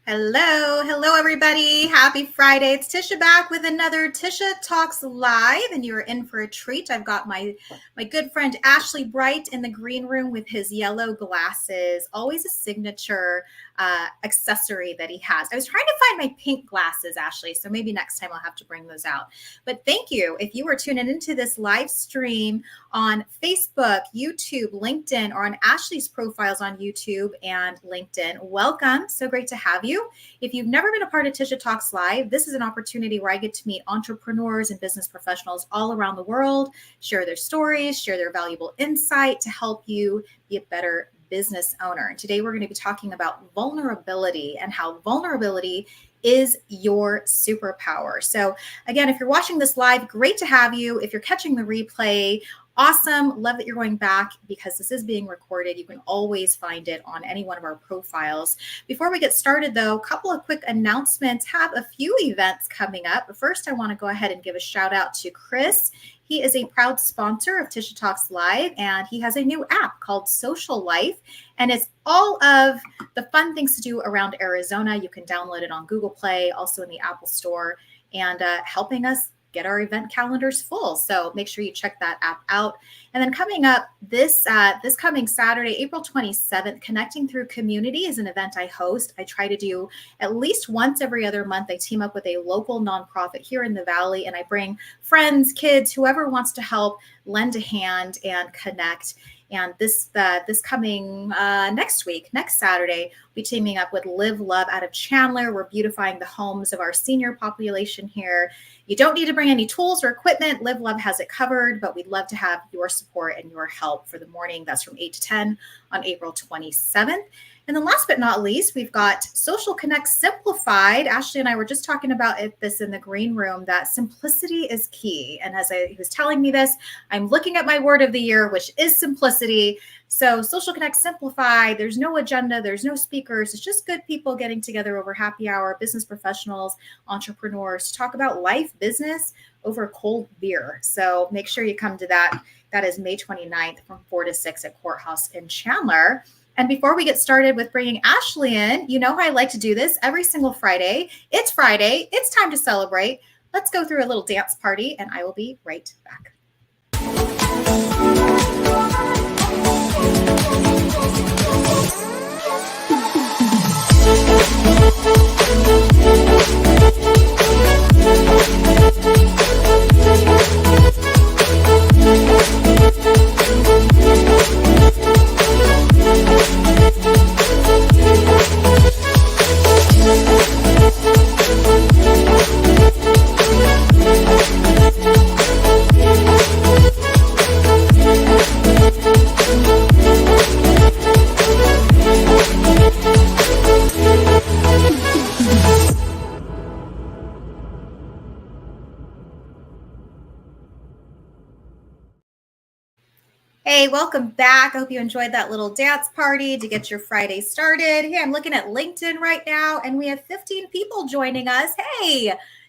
Hello, everybody. Happy Friday. It's Tisha back with another Tisha Talks Live, and you're in for a treat. I've got my good friend Ashley Bright in the green room with his yellow glasses, always a signature accessory that he has. I was trying to find my pink glasses, Ashley, so maybe next time I'll have to bring those out. But thank you. If you are tuning into this live stream on Facebook, YouTube, LinkedIn, or on Ashley's profiles on YouTube and LinkedIn, welcome. So great to have you. If you've never been a part of Tisha Talks Live, this is an opportunity where I get to meet entrepreneurs and business professionals all around the world, share their stories, share their valuable insight to help you be a better business owner. And today we're going to be talking about vulnerability and how vulnerability is your superpower. So again, if you're watching this live, great to have you. If you're catching the replay, awesome. Love that you're going back because this is being recorded. You can always find it on any one of our profiles. Before we get started, though, a couple of quick announcements. Have a few events coming up. But first, I want to go ahead and give a shout out to Chris. He is a proud sponsor of Tisha Talks Live, and he has a new app called Social Life, and it's all of the fun things to do around Arizona. You can download it on Google Play, also in the Apple Store, and helping us get our event calendars full. So make sure you check that app out. And then coming up this coming Saturday, April 27th, Connecting Through Community is an event I host. I try to do at least once every other month. I team up with a local nonprofit here in the Valley, and I bring friends, kids, whoever wants to help, lend a hand and connect. And this coming next week, next Saturday, we'll be teaming up with Live Love out of Chandler. We're beautifying the homes of our senior population here. You don't need to bring any tools or equipment. Live Love has it covered, but we'd love to have your support and your help for the morning. That's from 8 to 10 on April 27th. And then last but not least, we've got Social Connect Simplified. Ashley and I were just talking about this in the green room, that simplicity is key. And as he was telling me this, I'm looking at my word of the year, which is simplicity. So Social Connect Simplified, there's no agenda, there's no speakers. It's just good people getting together over happy hour, business professionals, entrepreneurs to talk about life, business over cold beer. So make sure you come to that. That is May 29th from 4 to 6 at Courthouse in Chandler. And before we get started with bringing Ashley in, you know how I like to do this every single Friday. It's Friday. It's time to celebrate. Let's go through a little dance party, and I will be right back. Hey, welcome back. I hope you enjoyed that little dance party to get your Friday started. Hey, I'm looking at LinkedIn right now, and we have 15 people joining us. Hey,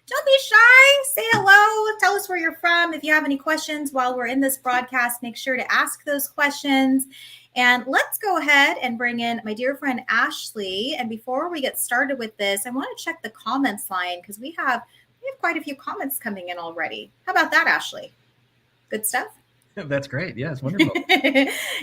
don't be shy. Say hello. Tell us where you're from. If you have any questions while we're in this broadcast, make sure to ask those questions. And let's go ahead and bring in my dear friend Ashley. And before we get started with this, I want to check the comments line because we have quite a few comments coming in already. How about that, Ashley? Good stuff? That's great. Yeah, it's wonderful.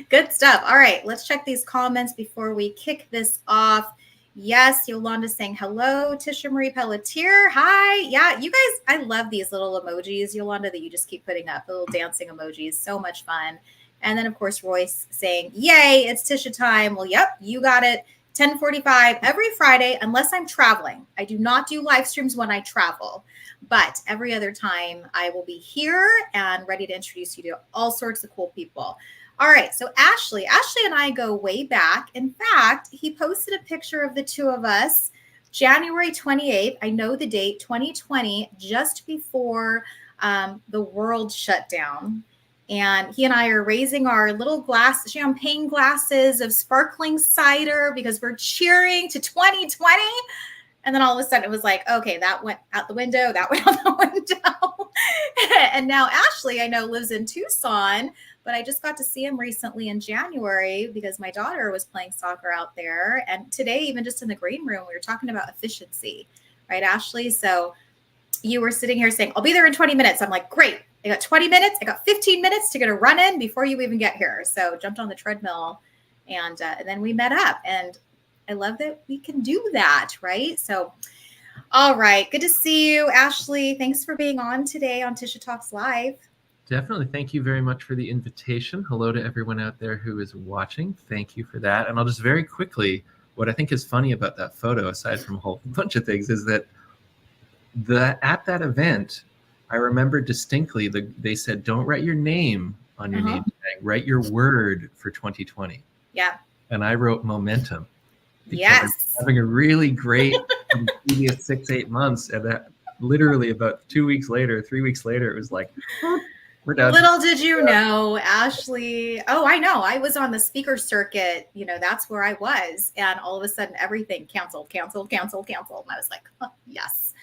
Good stuff. All right, let's check these comments before we kick this off. Yes, Yolanda saying hello. Tisha Marie Pelletier. Hi. Yeah, you guys, I love these little emojis, Yolanda, that you just keep putting up, the little dancing emojis. So much fun. And then, of course, Royce saying, yay, it's Tisha time. Well, yep, you got it. 10:45 every Friday, unless I'm traveling. I do not do live streams when I travel, but every other time I will be here and ready to introduce you to all sorts of cool people. All right, so Ashley and I go way back. In fact, he posted a picture of the two of us, January 28th. I know the date, 2020, just before the world shut down. And he and I are raising our little champagne glasses of sparkling cider because we're cheering to 2020. And then all of a sudden it was like, okay, that went out the window. That went out the window. And now Ashley, I know, lives in Tucson, but I just got to see him recently in January because my daughter was playing soccer out there. And today, even just in the green room, we were talking about efficiency, right, Ashley? So you were sitting here saying, I'll be there in 20 minutes. I'm like, great. I got 20 minutes. I got 15 minutes to get a run in before you even get here. So jumped on the treadmill and then we met up. And I love that we can do that, right? So, all right. Good to see you, Ashley. Thanks for being on today on Tisha Talks Live. Definitely. Thank you very much for the invitation. Hello to everyone out there who is watching. Thank you for that. And I'll just very quickly, what I think is funny about that photo, aside from a whole bunch of things, is that at that event, I remember distinctly they said, don't write your name on your name tag, write your word for 2020. Yeah. And I wrote momentum. Yes. I'm having a really great previous 6-8 months. And literally about 2 weeks later, 3 weeks later, it was like, we're done. Little did you know, Ashley. Oh, I know. I was on the speaker circuit. You know, that's where I was. And all of a sudden, everything canceled. And I was like, oh, yes.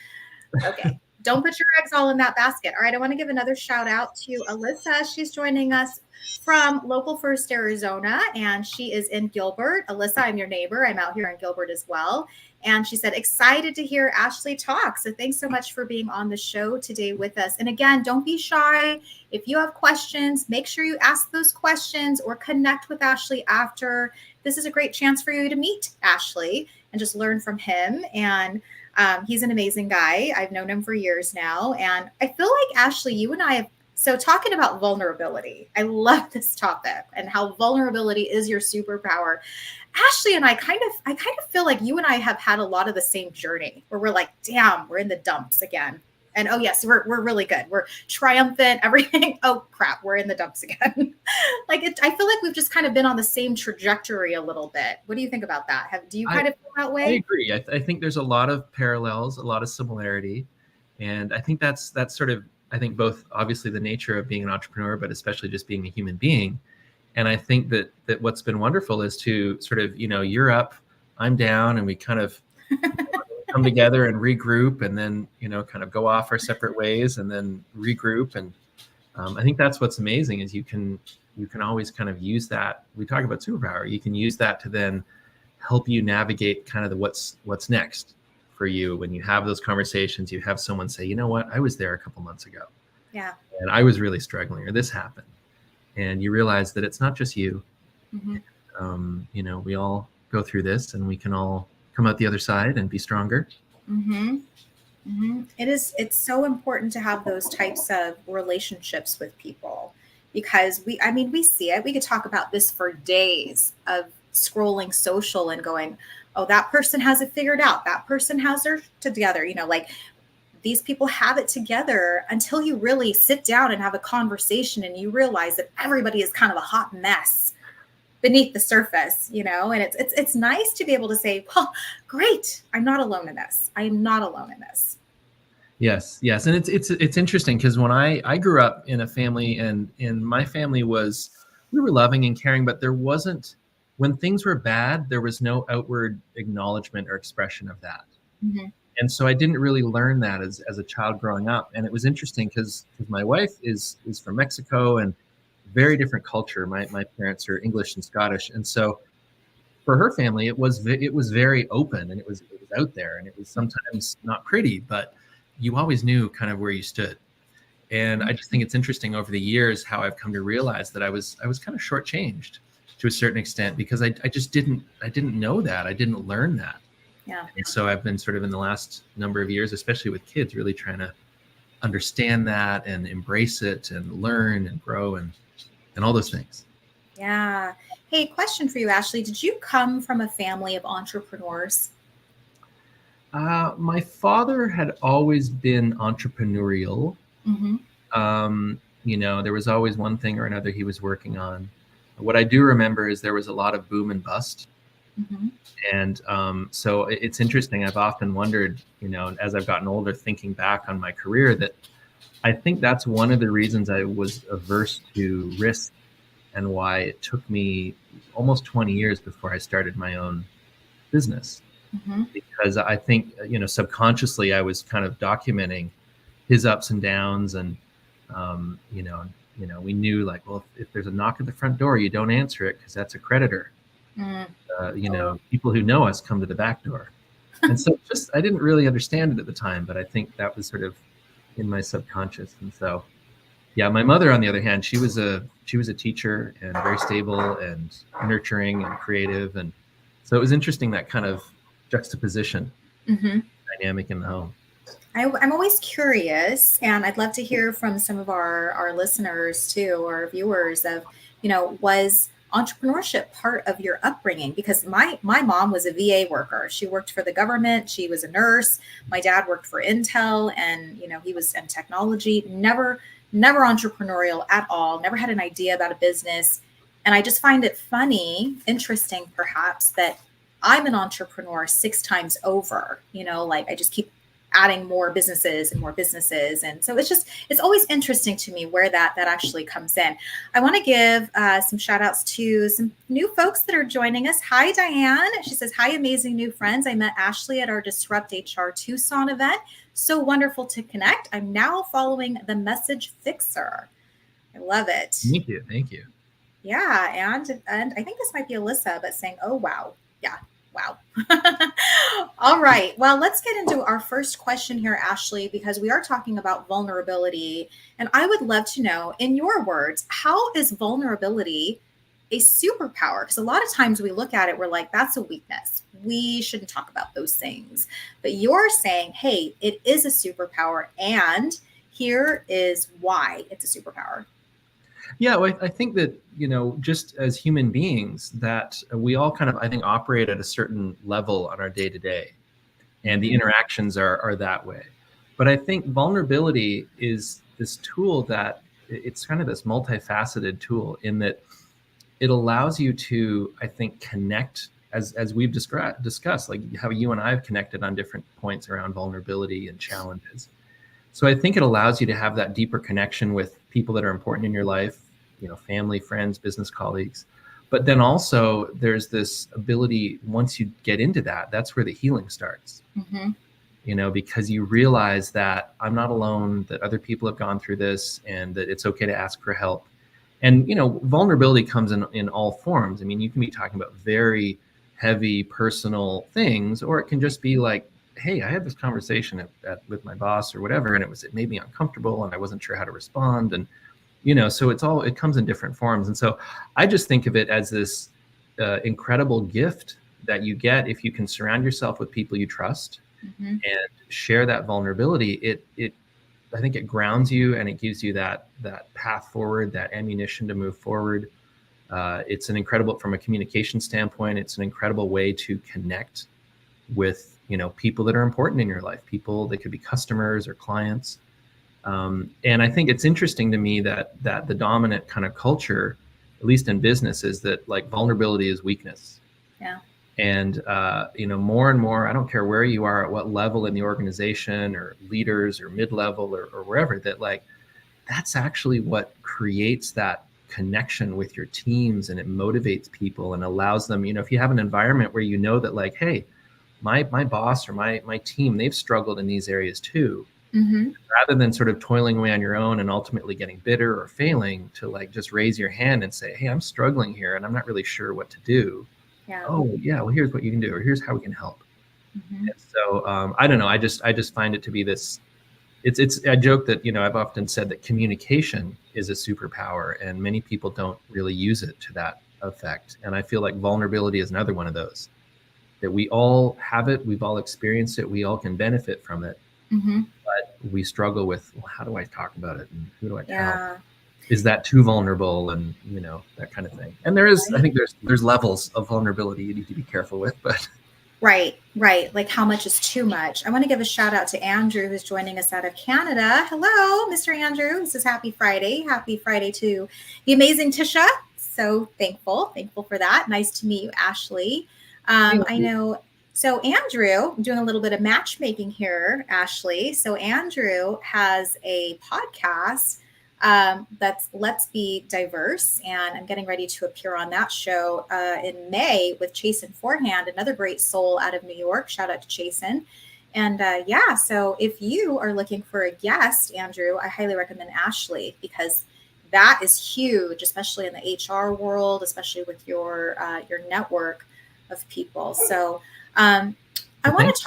Okay. Don't put your eggs all in that basket. All right. I want to give another shout out to Alyssa. She's joining us from Local First Arizona, and she is in Gilbert. Alyssa, I'm your neighbor. I'm out here in Gilbert as well. And she said, excited to hear Ashley talk. So thanks so much for being on the show today with us. And again, don't be shy. If you have questions, make sure you ask those questions or connect with Ashley after. This is a great chance for you to meet Ashley and just learn from him. And he's an amazing guy. I've known him for years now. And I feel like, Ashley, you and I have, so talking about vulnerability, I love this topic and how vulnerability is your superpower. Ashley and I kind of feel like you and I have had a lot of the same journey where we're like, damn, we're in the dumps again. And oh yes, we're really good. We're triumphant, everything. Oh crap, we're in the dumps again. I feel like we've just kind of been on the same trajectory a little bit. What do you think about that? Do you kind of feel that way? I agree. I think there's a lot of parallels, a lot of similarity. And I think that's sort of, I think both obviously the nature of being an entrepreneur, but especially just being a human being. And I think that what's been wonderful is to sort of, you're up, I'm down, and we kind of come together and regroup, and then, kind of go off our separate ways and then regroup. And I think that's what's amazing is you can always kind of use that. We talk about superpower. You can use that to then help you navigate kind of what's next for you. When you have those conversations, you have someone say, you know what, I was there a couple months ago. Yeah. And I was really struggling, or this happened. And you realize that it's not just you. Mm-hmm. We all go through this, and we can all come out the other side and be stronger. Mm-hmm. Mm-hmm. It's so important to have those types of relationships with people, because we see it. We could talk about this for days of scrolling social and going, oh, that person has it figured out. That person has their together. These people have it together, until you really sit down and have a conversation and you realize that everybody is kind of a hot mess beneath the surface, and it's nice to be able to say, well, great, I'm not alone in this. I am not alone in this. Yes. And it's interesting, because when I grew up in a family, and my family we were loving and caring, but there wasn't, when things were bad, there was no outward acknowledgement or expression of that. Mm-hmm. And so I didn't really learn that as a child growing up. And it was interesting because my wife is from Mexico, and very different culture. My parents are English and Scottish. And so for her family, it was very open, and it was out there, and it was sometimes not pretty, but you always knew kind of where you stood. And I just think it's interesting over the years how I've come to realize that I was kind of shortchanged to a certain extent, because I didn't know that. I didn't learn that. Yeah. And so I've been sort of in the last number of years, especially with kids, really trying to understand that and embrace it and learn and grow and all those things. Yeah. Hey, question for you, Ashley. Did you come from a family of entrepreneurs? My father had always been entrepreneurial. Mm-hmm. There was always one thing or another he was working on. What I do remember is there was a lot of boom and bust. Mm-hmm. And so it's interesting. I've often wondered, as I've gotten older, thinking back on my career, that I think that's one of the reasons I was averse to risk, and why it took me almost 20 years before I started my own business. Mm-hmm. Because I think, subconsciously I was kind of documenting his ups and downs, and, we knew like, well, if there's a knock at the front door, you don't answer it because that's a creditor. Mm. People who know us come to the back door. And so just, I didn't really understand it at the time, but I think that was sort of in my subconscious. And so, yeah, my mother, on the other hand, she was a teacher and very stable and nurturing and creative. And so it was interesting, that kind of juxtaposition dynamic in the home. I'm always curious, and I'd love to hear from some of our listeners too, or viewers of, was entrepreneurship part of your upbringing? Because my mom was a VA worker. She worked for the government. She was a nurse. My dad worked for Intel, and he was in technology. Never entrepreneurial at all. Never had an idea about a business. And I just find it funny, interesting perhaps, that I'm an entrepreneur 6 times over. Like I just keep adding more businesses and more businesses. And so it's always interesting to me where that actually comes in. I want to give some shout outs to some new folks that are joining us. Hi, Diane. She says, hi, amazing new friends. I met Ashley at our Disrupt HR Tucson event. So wonderful to connect. I'm now following the Message Fixer. I love it. Thank you. Thank you. Yeah. And I think this might be Alyssa, but saying, oh, wow. Yeah. Wow. All right. Well, let's get into our first question here, Ashley, because we are talking about vulnerability. And I would love to know, in your words, how is vulnerability a superpower? Because a lot of times we look at it, we're like, that's a weakness. We shouldn't talk about those things. But you're saying, hey, it is a superpower. And here is why it's a superpower. Yeah, well, I think that, just as human beings, that we all kind of, I think, operate at a certain level on our day to day, and the interactions are that way. But I think vulnerability is this tool that it's kind of this multifaceted tool in that it allows you to, I think, connect as we've discussed, like how you and I have connected on different points around vulnerability and challenges. So I think it allows you to have that deeper connection with people that are important in your life, family, friends, business colleagues. But then also there's this ability, once you get into that, that's where the healing starts. Because you realize that I'm not alone, that other people have gone through this, and that it's okay to ask for help. And, vulnerability comes in all forms. I mean, you can be talking about very heavy personal things, or it can just be like, hey, I had this conversation with my boss or whatever, and it made me uncomfortable, and I wasn't sure how to respond. And, so it comes in different forms. And so I just think of it as this incredible gift that you get if you can surround yourself with people you trust and share that vulnerability. I think it grounds you, and it gives you that path forward, that ammunition to move forward. It's an incredible, from a communication standpoint, it's an incredible way to connect with people that are important in your life, people that could be customers or clients. And I think it's interesting to me that the dominant kind of culture, at least in business, is that like vulnerability is weakness. Yeah. And more and more, I don't care where you are, at what level in the organization, or leaders, or mid-level, or wherever, that like that's actually what creates that connection with your teams, and it motivates people and allows them, if you have an environment where that like, hey, my boss or my team, they've struggled in these areas too. Rather than sort of toiling away on your own and ultimately getting bitter or failing, to like just raise your hand and say, hey, I'm struggling here and I'm not really sure what to do. Yeah. Oh yeah, well, here's what you can do, or here's how we can help. And so I don't know, I just find it to be this, it's I joke that I've often said that communication is a superpower, and many people don't really use it to that effect. And I feel like vulnerability is another one of those, that we all have it, we've all experienced it, we all can benefit from it. But we struggle with, well, how do I talk about it, and who do I tell? Is that too vulnerable, and that kind of thing. And there is, I think there's levels of vulnerability you need to be careful with, but right. Like how much is too much? I want to give a shout out to Andrew, who's joining us out of Canada. Hello, Mr. Andrew. This is Happy Friday. Happy Friday to the amazing Tisha. So thankful for that. Nice to meet you, Ashley. I know. So Andrew, I'm doing a little bit of matchmaking here, Ashley. So Andrew has a podcast that's Let's Be Diverse, and I'm getting ready to appear on that show in May with Chasen Forehand, another great soul out of New York. Shout out to Chasen. And so if you are looking for a guest, Andrew, I highly recommend Ashley, because that is huge, especially in the HR world, especially with your network of people. So I Well, want thank to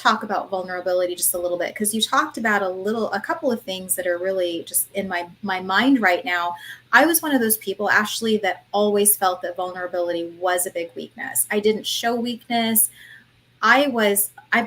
talk you. about vulnerability just a little bit, because you talked about a couple of things that are really just in my mind right now. I was one of those people, Ashley, that always felt that vulnerability was a big weakness. I didn't show weakness. I've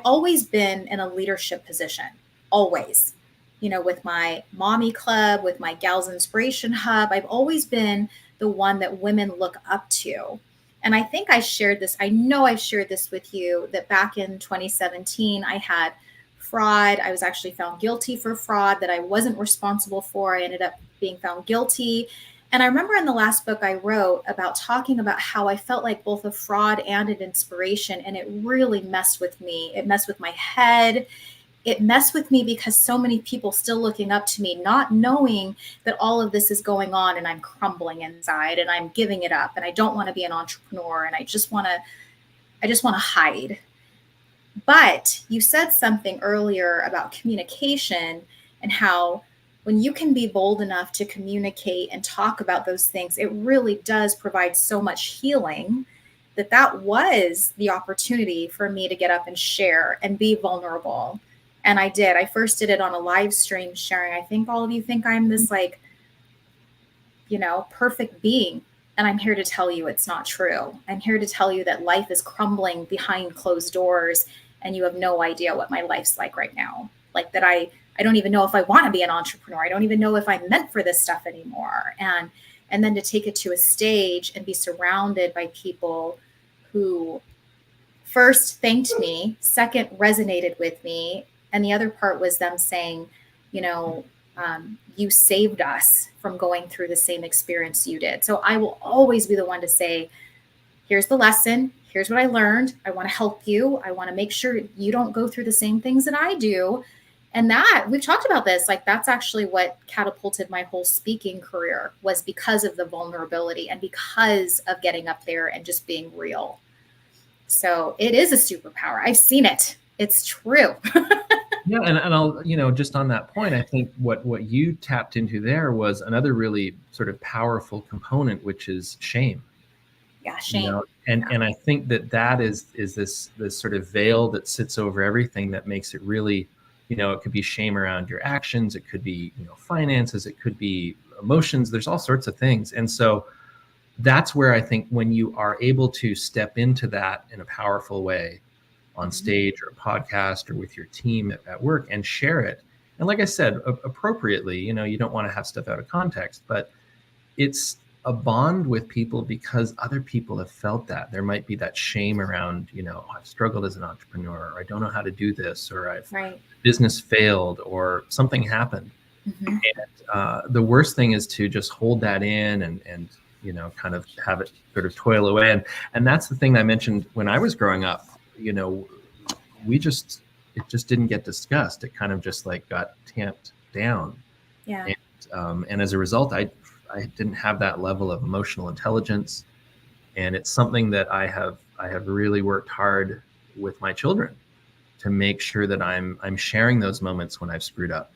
always been in a leadership position, always. With my mommy club, with my Gals Inspiration Hub, I've always been the one that women look up to. And I think I know I've shared this with you, that back in 2017, I had fraud. I was actually found guilty for fraud that I wasn't responsible for. I ended up being found guilty. And I remember in the last book I wrote about talking about how I felt like both a fraud and an inspiration. And it really messed with me. It messed with my head. It messed with me because so many people still looking up to me, not knowing that all of this is going on, and I'm crumbling inside and I'm giving it up and I don't want to be an entrepreneur, and I just want to hide. But you said something earlier about communication, and how when you can be bold enough to communicate and talk about those things, it really does provide so much healing. That was the opportunity for me to get up and share and be vulnerable. And I did. I first did it on a live stream sharing. I think all of you think I'm this like, perfect being. And I'm here to tell you it's not true. I'm here to tell you that life is crumbling behind closed doors, and you have no idea what my life's like right now. Like that I don't even know if I want to be an entrepreneur. I don't even know if I'm meant for this stuff anymore. And then to take it to a stage and be surrounded by people who first thanked me, second resonated with me, and the other part was them saying, you know, you saved us from going through the same experience you did. So I will always be the one to say, here's the lesson. Here's what I learned. I want to help you. I want to make sure you don't go through the same things that I do. And that we've talked about this, like that's actually what catapulted my whole speaking career, was because of the vulnerability and because of getting up there and just being real. So it is a superpower. I've seen it. It's true. Yeah, and I'll, just on that point, I think what you tapped into there was another really sort of powerful component, which is shame. Yeah, shame. And I think that is this sort of veil that sits over everything that makes it really, it could be shame around your actions, it could be, finances, it could be emotions, there's all sorts of things. And so that's where I think when you are able to step into that in a powerful way on stage or a podcast or with your team at work and share it. And like I said, appropriately, you don't want to have stuff out of context, but it's a bond with people because other people have felt that. There might be that shame around, I've struggled as an entrepreneur, or I don't know how to do this, or I've business failed, or something happened. Mm-hmm. And the worst thing is to just hold that in and kind of have it sort of toil away. And that's the thing I mentioned when I was growing up. It just didn't get discussed. It kind of just like got tamped down. Yeah. And as a result, I didn't have that level of emotional intelligence. And it's something that I have really worked hard with my children to make sure that I'm sharing those moments when I've screwed up,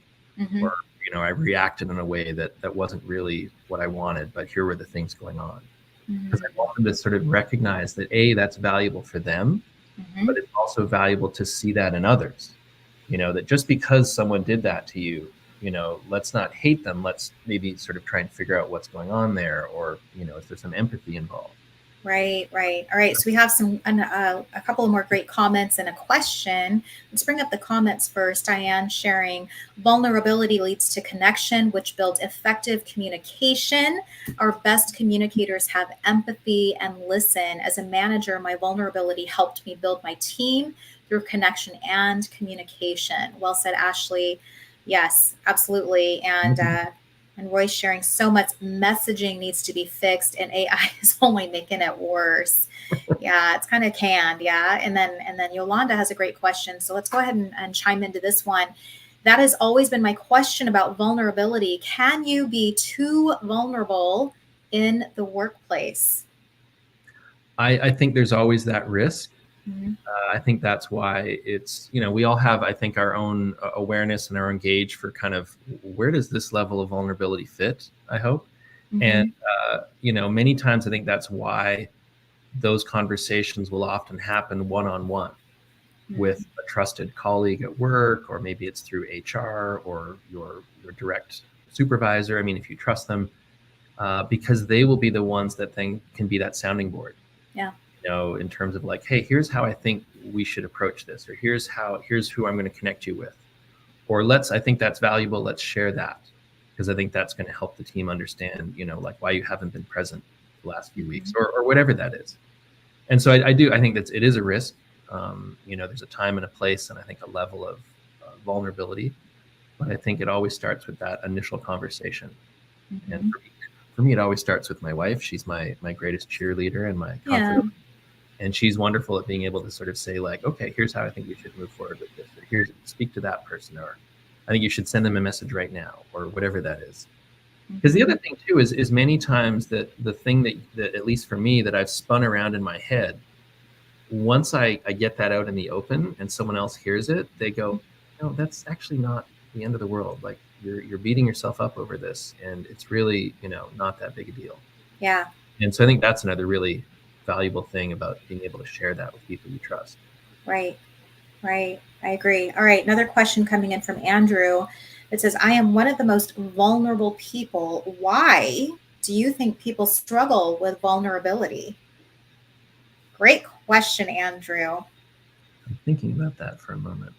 or I reacted in a way that wasn't really what I wanted, but here were the things going on. Because I want them to sort of recognize that that's valuable for them, but it's also valuable to see that in others. That just because someone did that to you, let's not hate them. Let's maybe sort of try and figure out what's going on there, or is there some empathy involved? Right. All right. So we have a couple of more great comments and a question. Let's bring up the comments first. Diane sharing, vulnerability leads to connection, which builds effective communication. Our best communicators have empathy and listen. As a manager, my vulnerability helped me build my team through connection and communication. Well said, Ashley. Yes, absolutely. And Roy's sharing, so much messaging needs to be fixed, and AI is only making it worse. Yeah, it's kind of canned. Yeah. And then Yolanda has a great question. So let's go ahead and chime into this one. That has always been my question about vulnerability. Can you be too vulnerable in the workplace? I think there's always that risk. Mhm. I think that's why it's, we all have, I think, our own awareness and our own gauge for kind of where does this level of vulnerability fit, I hope. And, Mhm. many times I think that's why those conversations will often happen one-on-one with Mhm. a trusted colleague at work, or maybe it's through HR or your direct supervisor. I mean, if you trust them, because they will be the ones that then can be that sounding board, Yeah. in terms of like, hey, here's how I think we should approach this, or here's who I'm going to connect you with, or I think that's valuable. Let's share that, because I think that's going to help the team understand, like why you haven't been present the last few weeks, Mhm. or whatever that is. And so I think that it is a risk. There's a time and a place, and I think a level of vulnerability. But I think it always starts with that initial conversation. And Mhm. for me, it always starts with my wife. She's my greatest cheerleader and my Yeah. confidant. And she's wonderful at being able to sort of say, like, okay, here's how I think we should move forward with this, or here's, speak to that person, or I think you should send them a message right now, or whatever that is. Because the other Mhm. thing too is many times that the thing that at least for me that I've spun around in my head, once I get that out in the open and someone else hears it, they go, no, that's actually not the end of the world. Like you're beating yourself up over this, and it's really, not that big a deal. Yeah. And so I think that's another really valuable thing about being able to share that with people you trust. Right. Right. I agree. All right. Another question coming in from Andrew. It says, I am one of the most vulnerable people. Why do you think people struggle with vulnerability? Great question, Andrew. I'm thinking about that for a moment.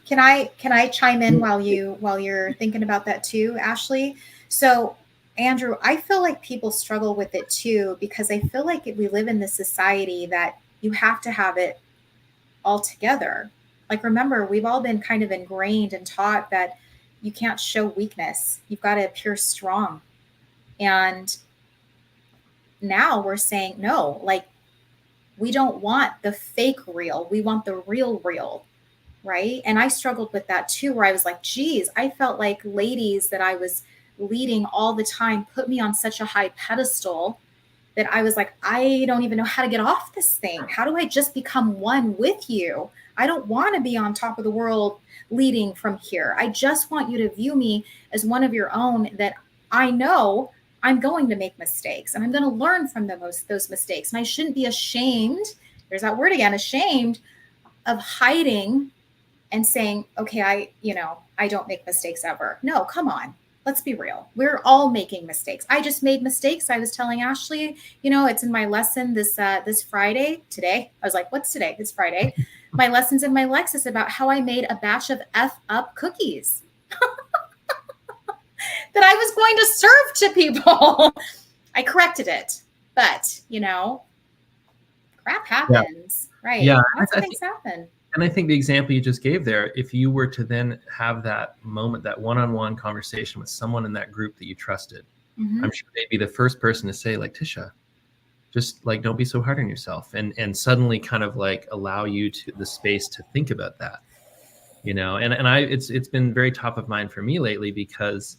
Can I chime in while you're thinking about that too, Ashley? So, Andrew, I feel like people struggle with it too because I feel like we live in this society that you have to have it all together. Like, remember, we've all been kind of ingrained and taught that you can't show weakness. You've got to appear strong. And now we're saying no, like we don't want the fake real. We want the real real. Right. And I struggled with that too, where I was like, geez, I felt like ladies that I was leading all the time put me on such a high pedestal that I was like, I don't even know how to get off this thing. How do I just become one with you? I don't want to be on top of the world leading from here. I just want you to view me as one of your own, that I know I'm going to make mistakes and I'm going to learn from those mistakes. And I shouldn't be ashamed. There's that word again, ashamed of hiding and saying, okay, I don't make mistakes ever. No, come on. Let's be real. We're all making mistakes. I just made mistakes. I was telling Ashley, it's in my lesson this Friday. Today, I was like, what's today? It's Friday. My lessons in my Lexus about how I made a batch of F up cookies that I was going to serve to people. I corrected it, but crap Yeah. happens, right? Yeah. Lots of I things think, happen. and I think the example you just gave there, if you were to then have that moment, that one-on-one conversation with someone in that group that you trusted, Mm-hmm. I'm sure they'd be the first person to say, like, Tisha, just like, don't be so hard on yourself, and suddenly kind of like allow you to the space to think about that, and it's been very top of mind for me lately, because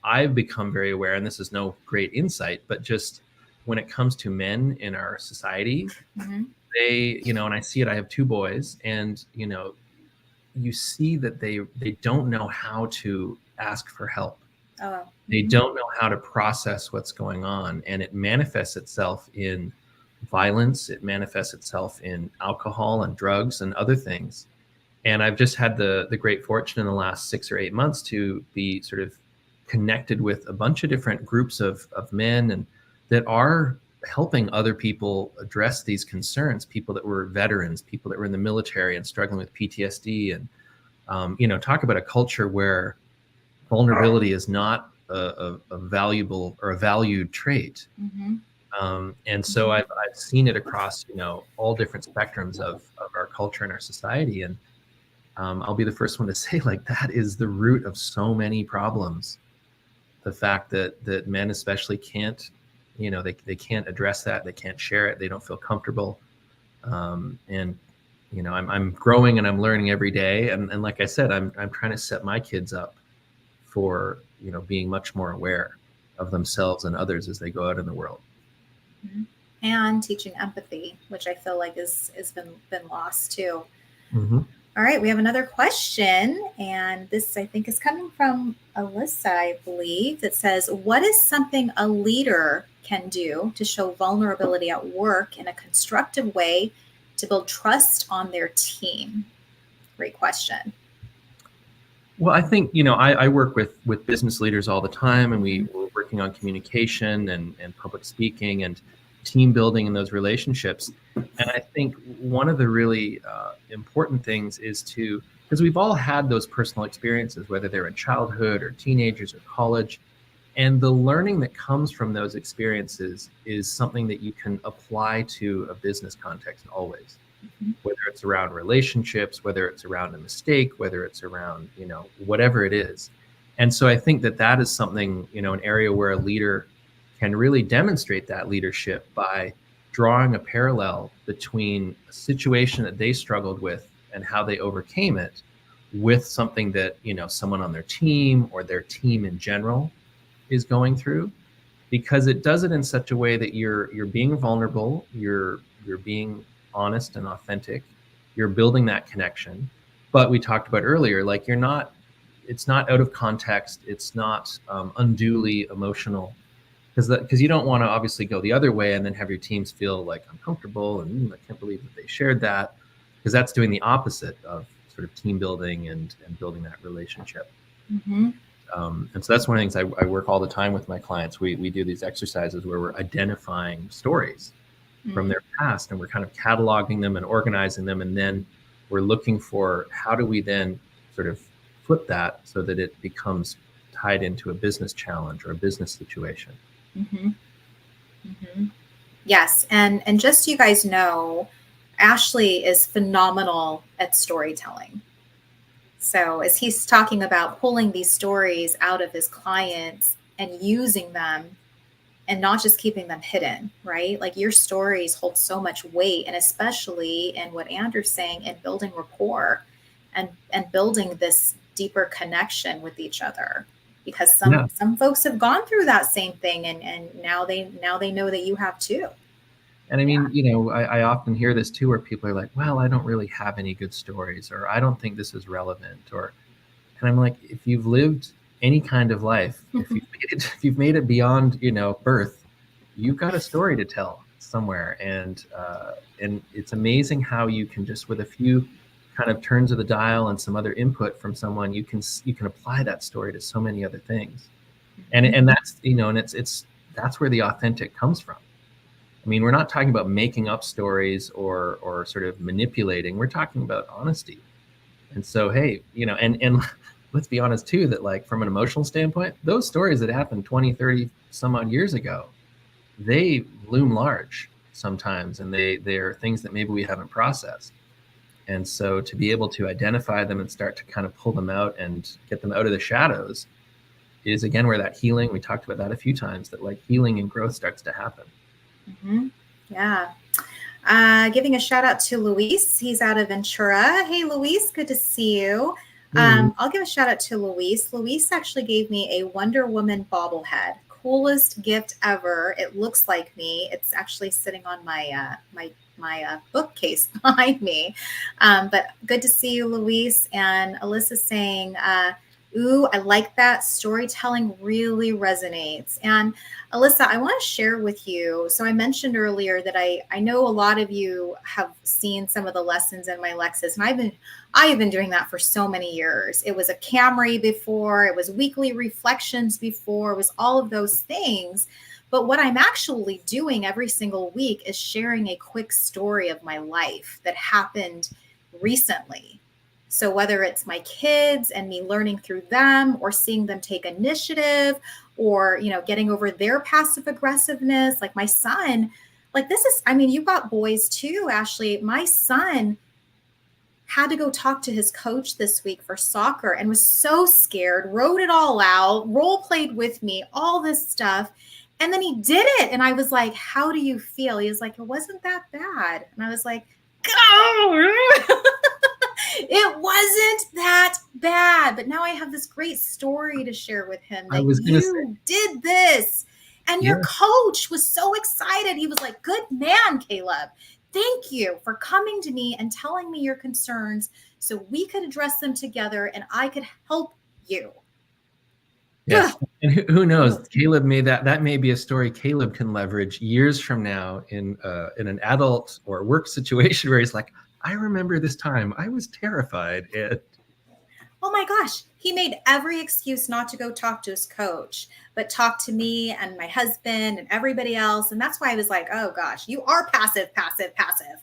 I've become very aware, and this is no great insight, but just when it comes to men in our society, Mm-hmm. they, and I see it, I have two boys, and, you see that they don't know how to ask for help. Oh. They Mm-hmm. don't know how to process what's going on, and it manifests itself in violence. It manifests itself in alcohol and drugs and other things. And I've just had the great fortune in the last 6 or 8 months to be sort of connected with a bunch of different groups of men, and that are helping other people address these concerns. People that were veterans, people that were in the military and struggling with PTSD, and talk about a culture where vulnerability is not a valuable or a valued trait. Mm-hmm. And so Mm-hmm. I've seen it across, all different spectrums of our culture and our society. And I'll be the first one to say, like, that is the root of so many problems. The fact that men especially can't, they can't address that. They can't share it. They don't feel comfortable. And, I'm growing and I'm learning every day. And like I said, I'm trying to set my kids up for, being much more aware of themselves and others as they go out in the world. Mm-hmm. and teaching empathy, which I feel like is been lost too. Mm-hmm. All right, we have another question, and this I think is coming from Alyssa, I believe, that says, "What is something a leader can do to show vulnerability at work in a constructive way to build trust on their team?" Great question. Well, I think, I work with business leaders all the time, and Mm-hmm. we're working on communication and public speaking and team building in those relationships. And I think one of the really important things is because we've all had those personal experiences, whether they're in childhood or teenagers or college, and the learning that comes from those experiences is something that you can apply to a business context always, Mm-hmm. whether it's around relationships, whether it's around a mistake, whether it's around, whatever it is. And so I think that is something, an area where a leader can really demonstrate that leadership by drawing a parallel between a situation that they struggled with and how they overcame it with something that, someone on their team or their team in general is going through, because it does it in such a way that you're being vulnerable, you're being honest and authentic, you're building that connection. But we talked about earlier, like, it's not out of context, it's not unduly emotional, because you don't want to obviously go the other way and then have your teams feel like uncomfortable and I can't believe that they shared that, because that's doing the opposite of sort of team building and building that relationship. Mm-hmm. And so that's one of the things I work all the time with my clients. We do these exercises where we're identifying stories from Mm-hmm. their past, and we're kind of cataloging them and organizing them. And then we're looking for how do we then sort of flip that so that it becomes tied into a business challenge or a business situation. Mm-hmm. Mm-hmm. Yes, and just so you guys know, Ashley is phenomenal at storytelling. So as he's talking about pulling these stories out of his clients and using them and not just keeping them hidden, right? Like your stories hold so much weight, and especially in what Andrew's saying, in building rapport and building this deeper connection with each other. Because Yeah. some folks have gone through that same thing, and now they know that you have too. And I mean, I often hear this too, where people are like, well, I don't really have any good stories, or I don't think this is relevant, and I'm like, if you've lived any kind of life, if you've made it beyond, birth, you've got a story to tell somewhere. And it's amazing how you can, just with a few kind of turns of the dial and some other input from someone, you can apply that story to so many other things. And that's, and it's that's where the authentic comes from. I mean, we're not talking about making up stories or sort of manipulating. We're talking about honesty. And so, hey, and let's be honest too, that, like, from an emotional standpoint, those stories that happened 20, 30 some odd years ago, they loom large sometimes, and they're things that maybe we haven't processed. And so to be able to identify them and start to kind of pull them out and get them out of the shadows is, again, where that healing, we talked about that a few times, that, like, healing and growth starts to happen. Mm-hmm. Yeah. Giving a shout out to Luis. He's out of Ventura. Hey, Luis, good to see you. I'll give a shout out to Luis. Luis actually gave me a Wonder Woman bobblehead. Coolest gift ever. It looks like me. It's actually sitting on my bookcase behind me. But good to see you, Luis. And Alyssa saying, ooh, I like that. Storytelling really resonates. And Alyssa, I want to share with you. So I mentioned earlier that I know a lot of you have seen some of the lessons in my Lexus, and I've been doing that for so many years. It was a Camry before, it was weekly reflections before, it was all of those things. But what I'm actually doing every single week is sharing a quick story of my life that happened recently. So whether it's my kids and me learning through them, or seeing them take initiative, or, getting over their passive aggressiveness, like my son, like this is, I mean, you've got boys too, Ashley. My son had to go talk to his coach this week for soccer and was so scared, wrote it all out, role played with me, all this stuff. And then he did it. And I was like, how do you feel? He was like, it wasn't that bad. And I was like, oh, it wasn't that bad. But now I have this great story to share with him I that was going to say, you did this. And Yeah. your coach was so excited. He was like, good man, Caleb. Thank you for coming to me and telling me your concerns so we could address them together and I could help you. Yes. And who knows? Caleb that may be a story Caleb can leverage years from now in an adult or work situation where he's like, I remember this time I was terrified. Oh my gosh, he made every excuse not to go talk to his coach, but talk to me and my husband and everybody else. And that's why I was like, oh gosh, you are passive, passive, passive.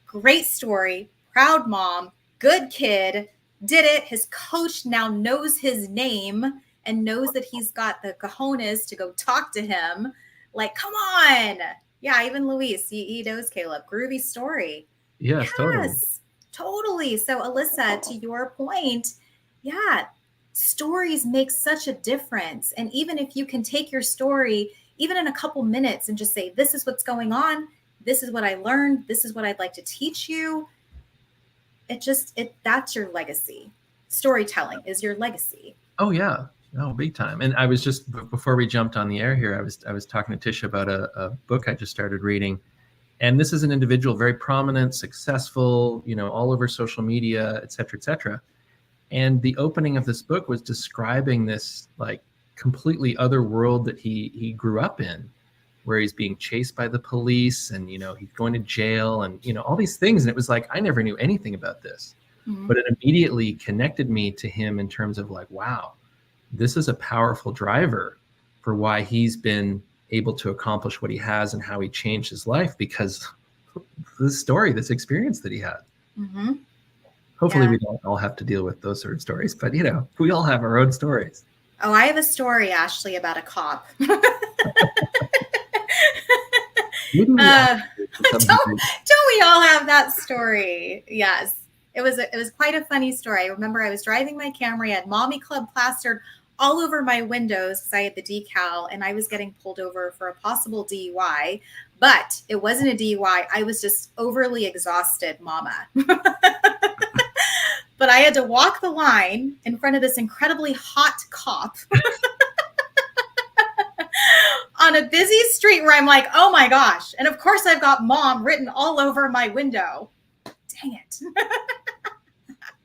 Great story. Proud mom, good kid, did it. His coach now knows his name and knows that he's got the cojones to go talk to him. Like, come on. Yeah, even Luis, he knows Caleb. Groovy story. Yes, totally. Yes, totally. So, Alyssa, to your point, yeah, stories make such a difference. And even if you can take your story, even in a couple minutes, and just say, this is what's going on, this is what I learned, this is what I'd like to teach you, that's your legacy. Storytelling is your legacy. Oh yeah. Oh, big time. And I was just before we jumped on the air here, I was talking to Tisha about a book I just started reading. And this is an individual, very prominent, successful, all over social media, et cetera, et cetera. And the opening of this book was describing this like completely other world that he grew up in, where he's being chased by the police and, he's going to jail and, all these things. And it was like, I never knew anything about this, but it immediately connected me to him in terms of like, wow, this is a powerful driver for why he's been able to accomplish what he has and how he changed his life because this story, this experience that he had. Mm-hmm. Hopefully we don't all have to deal with those sort of stories, but we all have our own stories. Oh, I have a story, Ashley, about a cop. Don't we all have that story? Yes. It was quite a funny story. I remember I was driving my Camry, I had Mommy Club plastered all over my windows because I had the decal, and I was getting pulled over for a possible DUI, but it wasn't a DUI. I was just overly exhausted, mama. But I had to walk the line in front of this incredibly hot cop on a busy street where I'm like, oh my gosh. And of course I've got mom written all over my window. Dang it.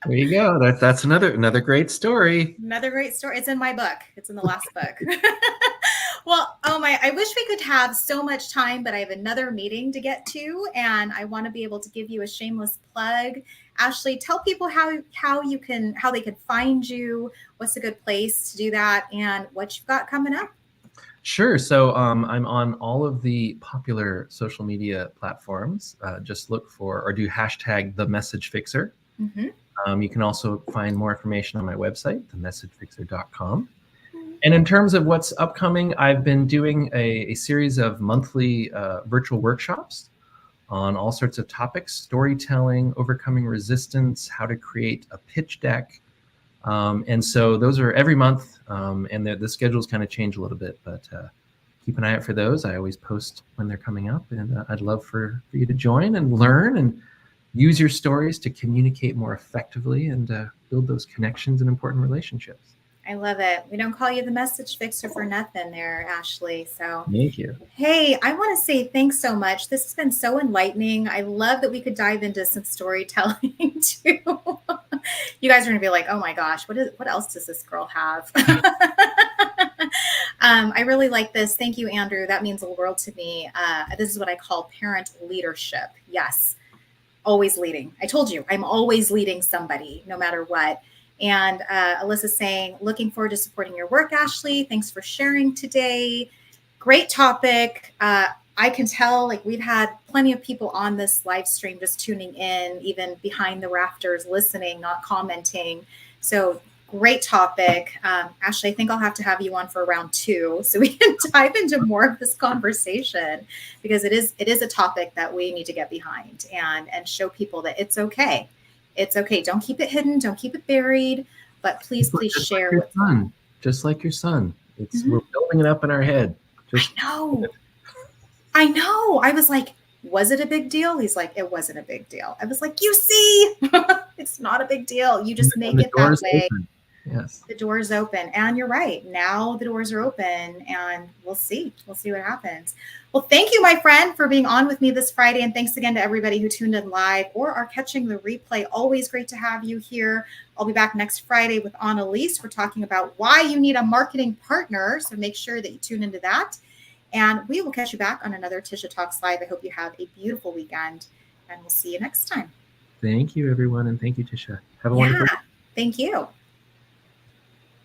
There you go. That's another great story. Another great story. It's in my book. It's in the last book. Well, I wish we could have so much time, but I have another meeting to get to, and I want to be able to give you a shameless plug. Ashley, tell people how they can find you, what's a good place to do that, and what you've got coming up. Sure. So I'm on all of the popular social media platforms. Just look for or do hashtag The Message Fixer. Mm-hmm. You can also find more information on my website, themessagefixer.com. And in terms of what's upcoming, I've been doing a series of monthly virtual workshops on all sorts of topics: storytelling, overcoming resistance, how to create a pitch deck. And so those are every month, and the schedules kind of change a little bit, but keep an eye out for those. I always post when they're coming up, and I'd love for you to join and learn and use your stories to communicate more effectively and build those connections and important relationships. I love it. We don't call you the message fixer for nothing there, Ashley. So thank you. Hey, I want to say thanks so much. This has been so enlightening. I love that we could dive into some storytelling too. You guys are going to be like, oh my gosh, what else does this girl have? I really like this. Thank you, Andrew. That means the world to me. This is what I call parent leadership. Yes. Always leading. I told you, I'm always leading somebody, no matter what. And Alyssa's saying, looking forward to supporting your work, Ashley. Thanks for sharing today. Great topic. I can tell, like, we've had plenty of people on this live stream just tuning in, even behind the rafters, listening, not commenting. So great topic. Ashley, I think I'll have to have you on for round 2 so we can dive into more of this conversation, because it is a topic that we need to get behind and show people that it's okay. It's okay. Don't keep it hidden. Don't keep it buried. But please share with son. Just like your son. We're building it up in our head. I know. I was like, was it a big deal? He's like, it wasn't a big deal. I was like, you see, it's not a big deal. You just make it that way. Yes. The door's open. And you're right. Now the doors are open and we'll see. We'll see what happens. Well, thank you, my friend, for being on with me this Friday. And thanks again to everybody who tuned in live or are catching the replay. Always great to have you here. I'll be back next Friday with Annalise. We're talking about why you need a marketing partner. So make sure that you tune into that. And we will catch you back on another Tisha Talks Live. I hope you have a beautiful weekend and we'll see you next time. Thank you, everyone. And thank you, Tisha. Have a wonderful Thank you.